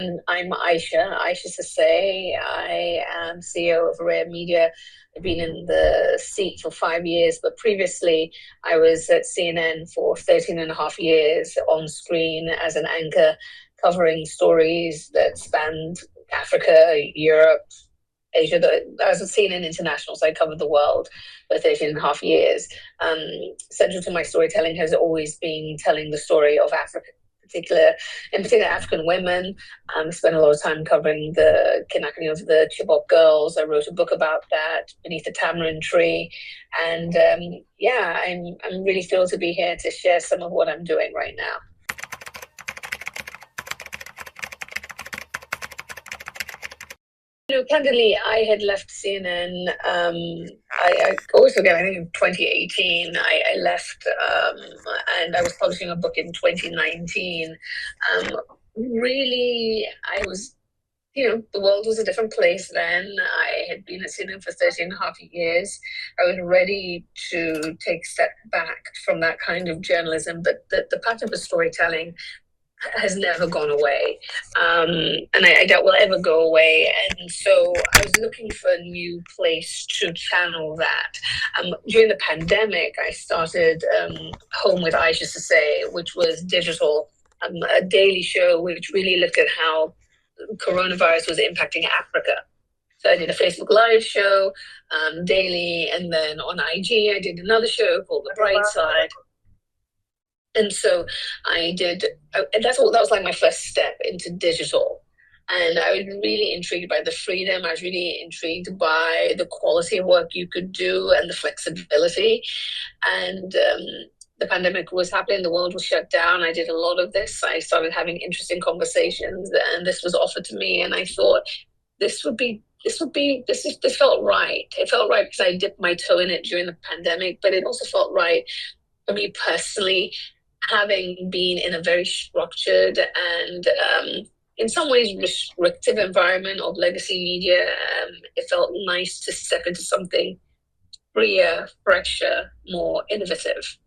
I'm Isha Sesay. I am CEO of Areya Media. I've been in the seat for 5 years, but previously I was at CNN for 13 and a half years on screen as an anchor, covering stories that spanned Africa, Europe, Asia. I was at CNN International, so I covered the world for 13 and a half years. Central to my storytelling has always been telling the story of Africa, in particular African women. Spent a lot of time covering the kidnapping of the Chibok girls. I wrote a book about that, Beneath the Tamarind Tree, and yeah, I'm really thrilled to be here to share some of what I'm doing right now. Candidly, I had left CNN. I always forget, I think in 2018, I left, and I was publishing a book in 2019. Um, Really, I was, the world was a different place then. I had been at CNN for 13 and a half years. I was ready to take a step back from that kind of journalism, but the pattern for storytelling has never gone away. And I doubt will ever go away. And so I was looking for a new place to channel that. During the pandemic, I started Home with Isha Sesay, which was digital, a daily show which really looked at how coronavirus was impacting Africa. So I did a Facebook Live show daily, and then on IG I did another show called The Bright Side. And so I did, that was like my first step into digital. And I was really intrigued by the freedom. I was really intrigued by the quality of work you could do and the flexibility. And the pandemic was happening, the world was shut down. I did a lot of this. I started having interesting conversations, and this was offered to me. And I thought this felt right. It felt right because I dipped my toe in it during the pandemic, but it also felt right for me personally, having been in a very structured and in some ways restrictive environment of legacy media. It felt nice to step into something freer, fresher, more innovative.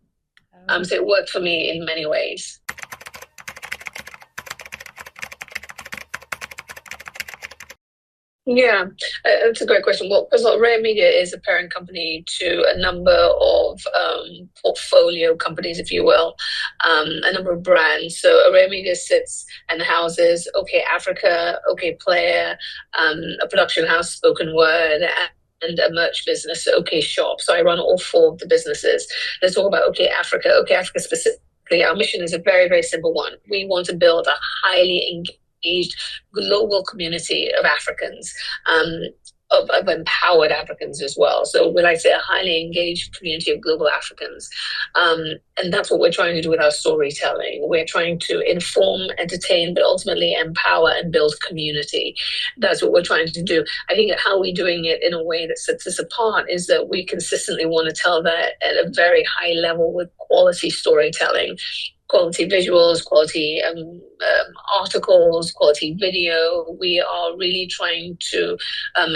So it worked for me in many ways. Yeah, it's a great question. Well, first of all, Rare Media is a parent company to a number of portfolio companies, if you will, a number of brands. So Rare Media sits and houses OK Africa, OK Player, a production house, Spoken Word, and a merch business, OK Shop. So I run all four of the businesses. Let's talk about OK Africa. OK Africa specifically, our mission is a very, very simple one. We want to build a highly engaged global community of Africans, of empowered Africans as well. So when I say a highly engaged community of global Africans, and that's what we're trying to do with our storytelling. We're trying to inform, entertain, but ultimately empower and build community. That's what we're trying to do. I think how we're doing it in a way that sets us apart is that we consistently want to tell that at a very high level with quality storytelling, quality visuals, quality articles, quality video. We are really trying to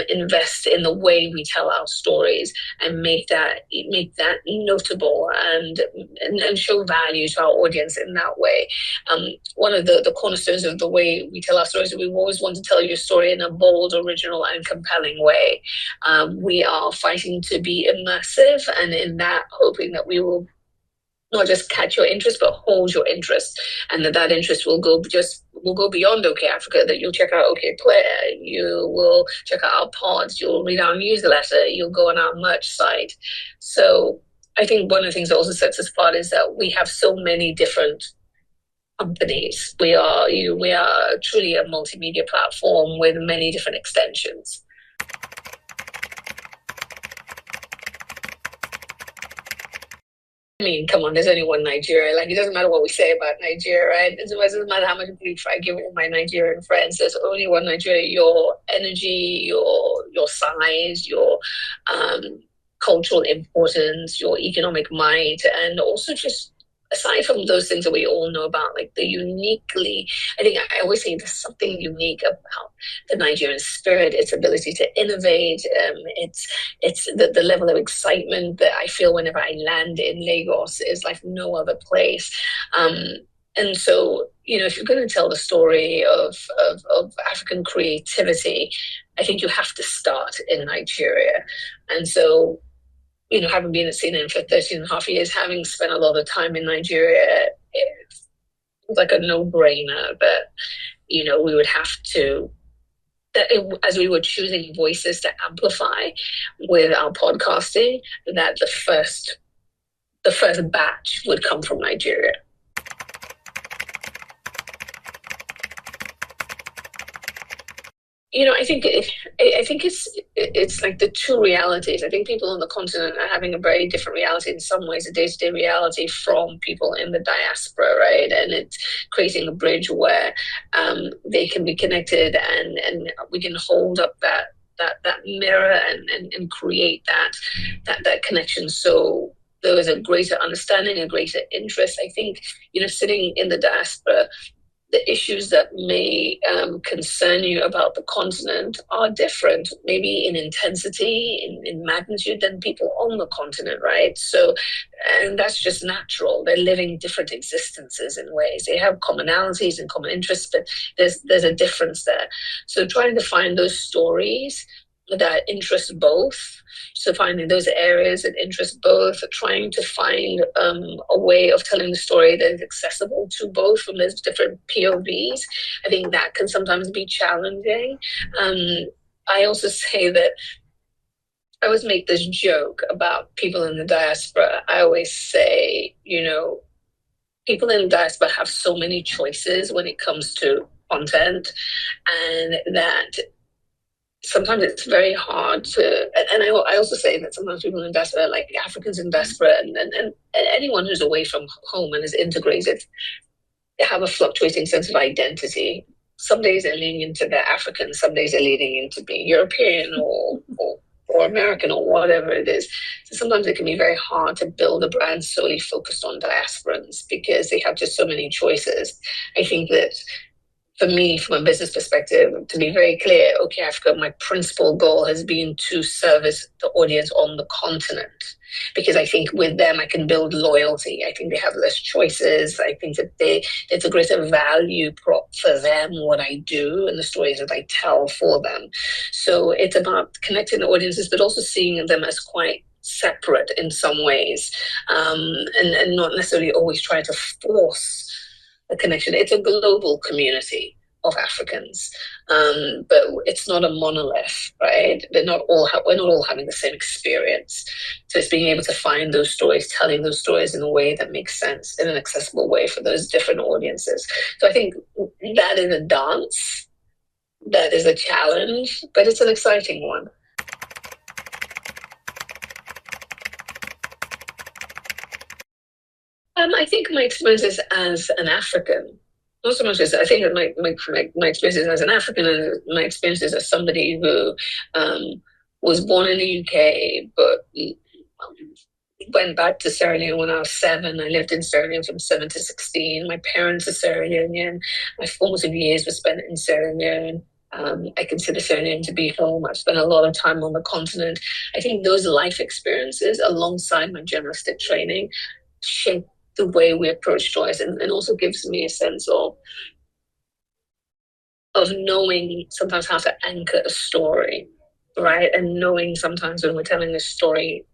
invest in the way we tell our stories and make that notable and show value to our audience in that way. One of the cornerstones of the way we tell our stories is we always want to tell your story in a bold, original, and compelling way. We are fighting to be immersive, and in that, hoping that we will not just catch your interest, but hold your interest, and that interest will go beyond OK Africa. That you'll check out OK Player, you will check out our pods, you'll read our newsletter, you'll go on our merch site. So I think one of the things that also sets us apart is that we have so many different companies. We are truly a multimedia platform with many different extensions. I mean, come on, there's only one Nigeria. Like, it doesn't matter what we say about Nigeria, right? It doesn't matter how much grief I give my Nigerian friends. There's only one Nigeria. Your energy, your size, your cultural importance, your economic might, and also just aside from those things that we all know about, like I think I always say there's something unique about the Nigerian spirit, its ability to innovate, it's the level of excitement that I feel whenever I land in Lagos is like no other place. And so, if you're going to tell the story of African creativity, I think you have to start in Nigeria. And so, having been at CNN for 13 and a half years, having spent a lot of time in Nigeria, it's like a no-brainer that, we would have to, as we were choosing voices to amplify with our podcasting, that the first batch would come from Nigeria. I think it's like the two realities. I think people on the continent are having a very different reality in some ways, a day-to-day reality from people in the diaspora, right? And it's creating a bridge where they can be connected, and we can hold up that mirror and create that connection. So there is a greater understanding, a greater interest. I think, sitting in the diaspora, the issues that may concern you about the continent are different, maybe in intensity, in magnitude, than people on the continent, right? So, and that's just natural. They're living different existences in ways. They have commonalities and common interests, but there's a difference there. So trying to find those stories that interest both. So finding those areas that interest both, trying to find a way of telling the story that is accessible to both from those different POVs. I think that can sometimes be challenging. I also say that I always make this joke about people in the diaspora. I always say, people in the diaspora have so many choices when it comes to content, and that sometimes it's very hard to, and I also say that sometimes people in diaspora, like Africans in diaspora, and anyone who's away from home and is integrated, they have a fluctuating sense of identity. Some days they're leaning into their African, some days they're leaning into being European or American or whatever it is. So sometimes it can be very hard to build a brand solely focused on diasporans because they have just so many choices. I think that for me, from a business perspective, to be very clear, OK Africa, my principal goal has been to service the audience on the continent, because I think with them I can build loyalty. I think they have less choices. I think that it's a greater value prop for them, what I do and the stories that I tell for them. So it's about connecting the audiences, but also seeing them as quite separate in some ways, and not necessarily always trying to force a connection. It's a global community of Africans, but it's not a monolith, right? We're not all having the same experience. So it's being able to find those stories, telling those stories in a way that makes sense, in an accessible way for those different audiences. So I think that is a dance, that is a challenge, but it's an exciting one. I think my experiences as an African, not so much as I think that my experiences as an African and my experiences as somebody who was born in the UK but went back to Sierra Leone when I was 7. I lived in Sierra Leone from 7 to 16. My parents are Sierra Leonean. My formative years were spent in Sierra Leone. I consider Sierra Leone to be home. I've spent a lot of time on the continent. I think those life experiences, alongside my journalistic training, shape the way we approach stories, and also gives me a sense of knowing sometimes how to anchor a story, right? And knowing sometimes when we're telling a story,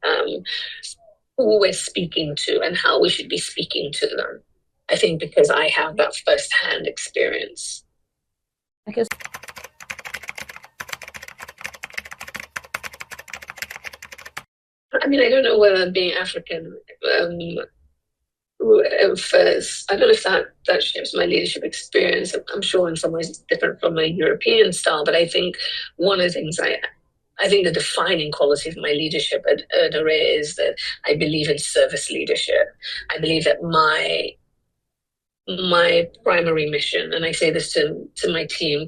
who we're speaking to and how we should be speaking to them. I think because I have that first-hand experience. I guess. I mean, I don't know whether being African first, I don't know if that shapes my leadership experience. I'm sure in some ways it's different from my European style, but I think one of the things I think the defining quality of my leadership at Areya is that I believe in service leadership. I believe that my primary mission, and I say this to my team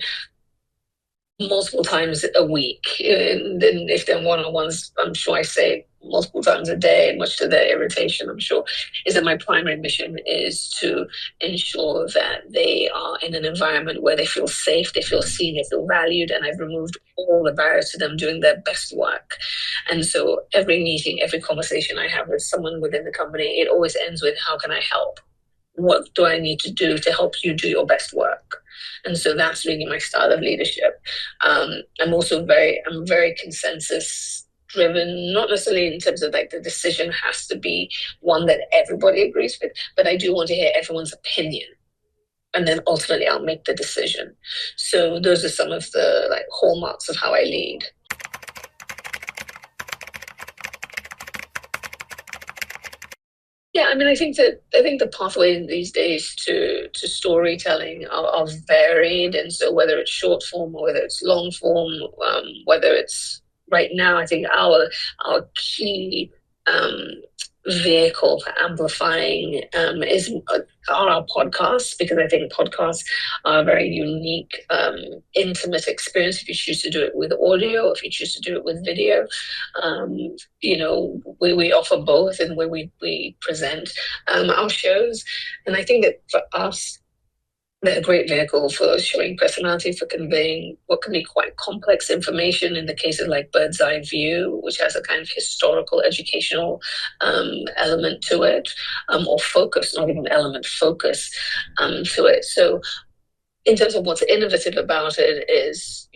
multiple times a week, and then if they're one-on-ones, I'm sure I say multiple times a day, much to their irritation, I'm sure, is that my primary mission is to ensure that they are in an environment where they feel safe, they feel seen, they feel valued, and I've removed all the barriers to them doing their best work. And so every meeting, every conversation I have with someone within the company, it always ends with, how can I help? what do I need to do to help you do your best work? And so that's really my style of leadership. I'm very consensus driven, not necessarily in terms of like the decision has to be one that everybody agrees with, but I do want to hear everyone's opinion. And then ultimately I'll make the decision. So those are some of the like hallmarks of how I lead. Yeah, I mean, I think the pathways these days to storytelling are varied, and so whether it's short form or whether it's long form, whether it's right now, I think our key um, vehicle for amplifying are our podcasts, because I think podcasts are a very unique, intimate experience if you choose to do it with audio, if you choose to do it with video. Um, we offer both in where we present our shows. And I think that for us, they're a great vehicle for showing personality, for conveying what can be quite complex information in the case of like Bird's Eye View, which has a kind of historical, educational element to it, or focus, not even element, focus to it. So in terms of what's innovative about it is,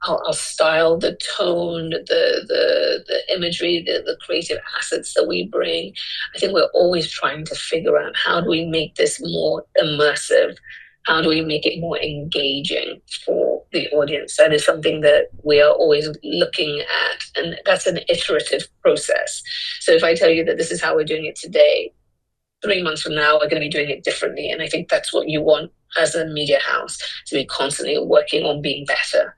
our style, the tone, the imagery, the creative assets that we bring. I think we're always trying to figure out how do we make this more immersive? How do we make it more engaging for the audience? That is something that we are always looking at, and that's an iterative process. So if I tell you that this is how we're doing it today, 3 months from now, we're going to be doing it differently. And I think that's what you want as a media house, to be constantly working on being better.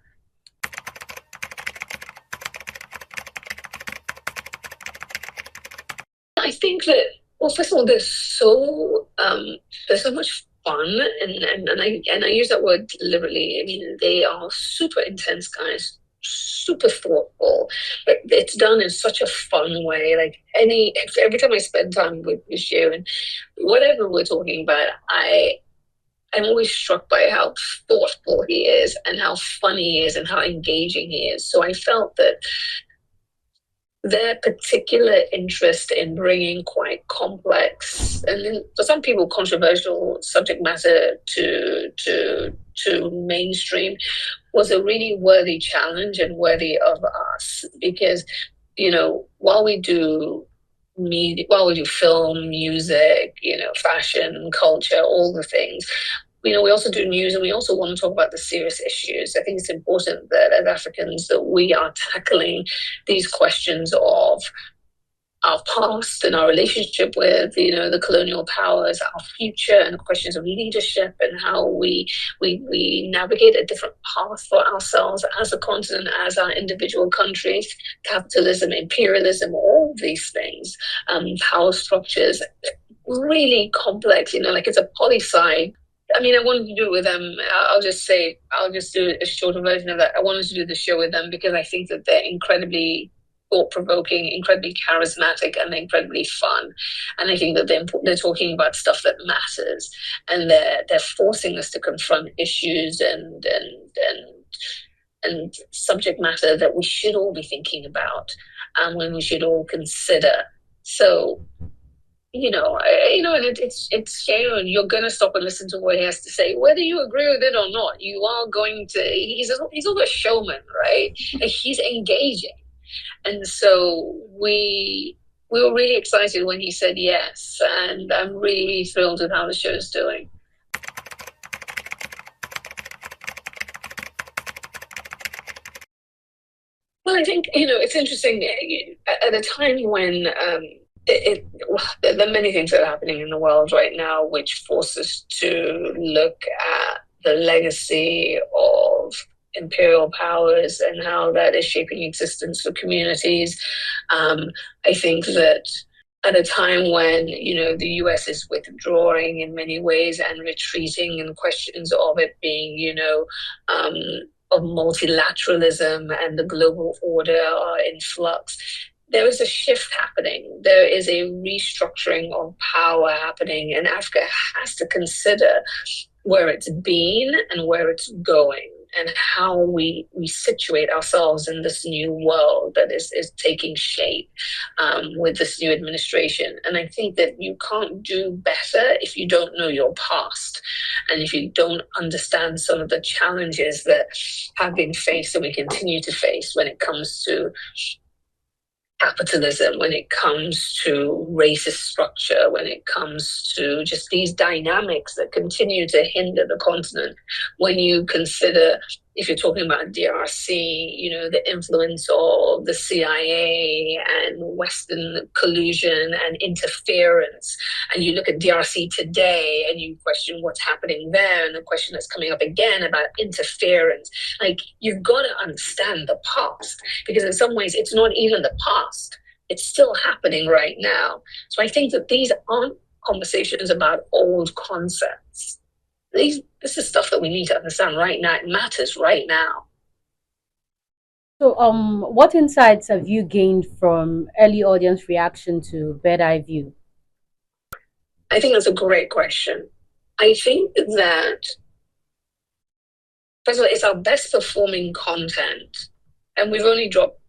I think that, well, first of all, there's so much fun, and I use that word deliberately. I mean, they are super intense guys, super thoughtful, but it's done in such a fun way. Like every time I spend time with you and whatever we're talking about, I'm always struck by how thoughtful he is and how funny he is and how engaging he is. So I felt that their particular interest in bringing quite complex and for some people controversial subject matter to mainstream was a really worthy challenge and worthy of us, because while we do media, while we do film, music, fashion, culture, all the things, we also do news, and we also want to talk about the serious issues. I think it's important that as Africans that we are tackling these questions of our past and our relationship with the colonial powers, our future, and questions of leadership and how we navigate a different path for ourselves as a continent, as our individual countries, capitalism, imperialism, all these things, power structures, really complex. Like it's a poly-sci. I mean, I wanted to do it with them. I'll just do a shorter version of that. I wanted to do the show with them because I think that they're incredibly thought-provoking, incredibly charismatic, and incredibly fun. And I think that they're talking about stuff that matters, and they're forcing us to confront issues and subject matter that we should all be thinking about, and when we should all consider. So and it's Sharon. You're going to stop and listen to what he has to say, whether you agree with it or not. You are going to. He's also a showman, right? Like, he's engaging, and so we were really excited when he said yes, and I'm really thrilled with how the show is doing. Well, I think it's interesting at a time when there are many things that are happening in the world right now which force us to look at the legacy of imperial powers and how that is shaping existence for communities. I think that at a time when the US is withdrawing in many ways and retreating, and questions of it being um, of multilateralism and the global order are in flux, there is a shift happening. There is a restructuring of power happening, and Africa has to consider where it's been and where it's going. and how we situate ourselves in this new world that is taking shape with this new administration. And I think that you can't do better if you don't know your past and if you don't understand some of the challenges that have been faced and we continue to face when it comes to capitalism, when it comes to racist structure, when it comes to just these dynamics that continue to hinder the continent. When you consider, if you're talking about DRC, the influence of the CIA and Western collusion and interference, and you look at DRC today and you question what's happening there, and the question that's coming up again about interference, like, you've got to understand the past, because in some ways it's not even the past, it's still happening right now. So I think that these aren't conversations about old concepts. This is stuff that we need to understand right now. It matters right now. So, what insights have you gained from early audience reaction to Bird Eye View? I think that's a great question. I think that, first of all, it's our best performing content. And we've only dropped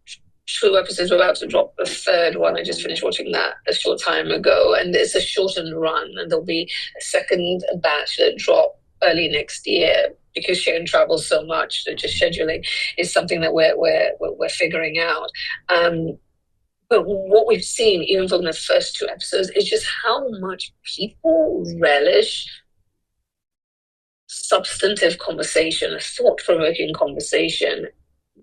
2 episodes. We're about to drop the third one. I just finished watching that a short time ago. And it's a shortened run. And there'll be a second batch that drop early next year, because Sharon travels so much. So just scheduling is something that we're figuring out. But what we've seen, even from the first 2 episodes, is just how much people relish substantive conversation, a thought-provoking conversation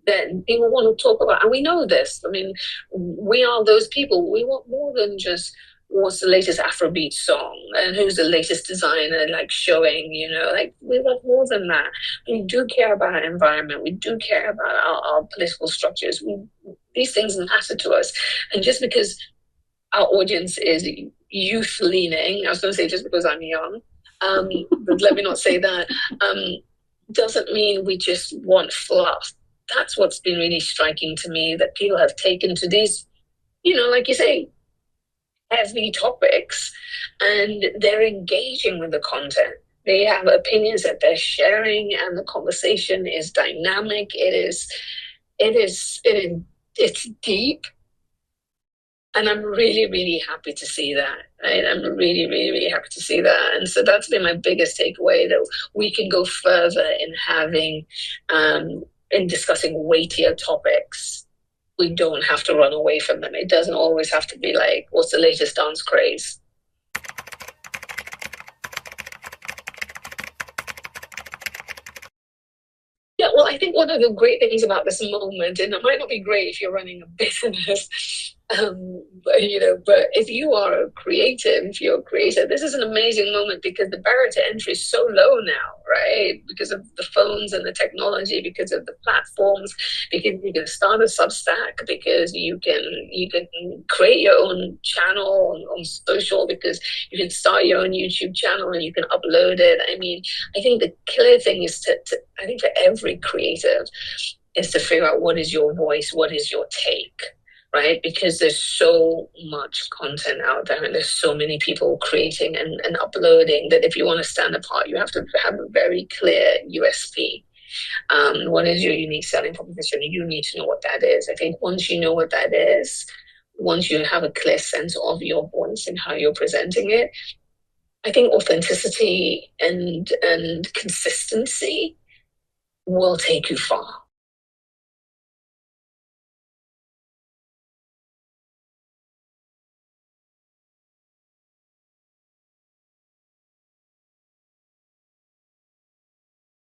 that people want to talk about. And we know this. I mean, we are those people. We want more than just what's the latest Afrobeat song and who's the latest designer, like, showing, like, we want more than that. We do care about our environment. We do care about our political structures. These things matter to us. And just because our audience is youth leaning, I was going to say just because I'm young, but let me not say that, doesn't mean we just want fluff. That's what's been really striking to me, that people have taken to these, like you say, heavy topics, and they're engaging with the content. They have opinions that they're sharing, and the conversation is dynamic. It's deep. And I'm really, really happy to see that. Right? I'm really, really, really happy to see that. And so that's been my biggest takeaway, that we can go further in having, in discussing weightier topics. We don't have to run away from them. It doesn't always have to be like, what's the latest dance craze? Yeah, well, I think one of the great things about this moment, and it might not be great if you're running a business, but if you are a creative, if you're a creator, this is an amazing moment, because the barrier to entry is so low now, right? Because of the phones and the technology, because of the platforms, because you can start a Substack, because you can create your own channel on social, because you can start your own YouTube channel and you can upload it. I mean, I think the clear thing is I think for every creative, is to figure out what is your voice, what is your take, right? Because there's so much content out there, and there's so many people creating and uploading, that if you want to stand apart, you have to have a very clear USP. What is your unique selling proposition? You need to know what that is. I think once you know what that is, once you have a clear sense of your voice and how you're presenting it, I think authenticity and consistency will take you far.